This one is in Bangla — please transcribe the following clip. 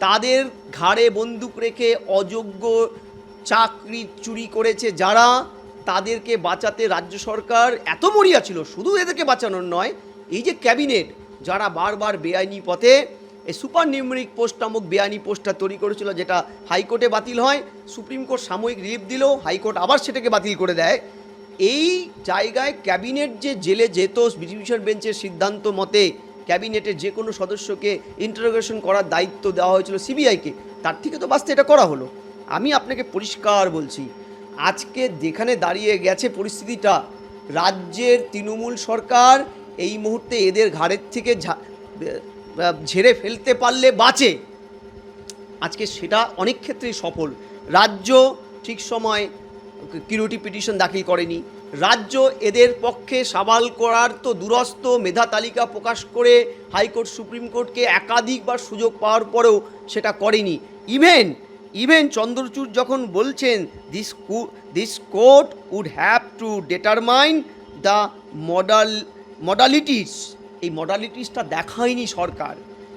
তাদের ঘাড়ে বন্দুক রেখে অযোগ্য চাকরি চুরি করেছে যারা, তাদেরকে বাঁচাতে রাজ্য সরকার এত মরিয়া ছিল। শুধু এদেরকে বাঁচানোর নয়, এই যে ক্যাবিনেট যারা বারবার বেআইনি পথে এই সুপার নিউমেরিক পোস্ট নামক বেআইনি পোস্টটা তৈরি করেছিল, যেটা হাইকোর্টে বাতিল হয়, সুপ্রিম কোর্ট সাময়িক রিলিফ দিল, হাইকোর্ট আবার সেটাকে বাতিল করে দেয়। এই জায়গায় ক্যাবিনেট যে জেলে যেত, ডিভিশন বেঞ্চের সিদ্ধান্ত মতে ক্যাবিনেটের যে কোনো সদস্যকে ইন্টারোগেশন করার দায়িত্ব দেওয়া হয়েছিল সিবিআইকে, তার থেকে তো বাঁচতে এটা করা হলো। আমি আপনাকে পরিষ্কার বলছি, আজকে যেখানে দাঁড়িয়ে গেছে পরিস্থিতিটা, রাজ্যের তৃণমূল সরকার এই মুহূর্তে এদের ঘাড়ের থেকে ঝেড়ে ফেলতে পারলে বাঁচে, আজকে সেটা অনেক ক্ষেত্রেই সফল। রাজ্য ঠিক সময় কিউরিটি পিটিশন দাখিল করেনি, রাজ্য এদের পক্ষে সাবাল করার তো দূরস্থ মেধা তালিকা প্রকাশ করে হাইকোর্ট সুপ্রিম কোর্টকে একাধিকবার সুযোগ পাওয়ার পরেও সেটা করেনি। ইভেন চন্দ্রচূড় যখন বলছেন this court would have to determine the modalities, এই মডালিটিসটা দেখায়নি সরকার।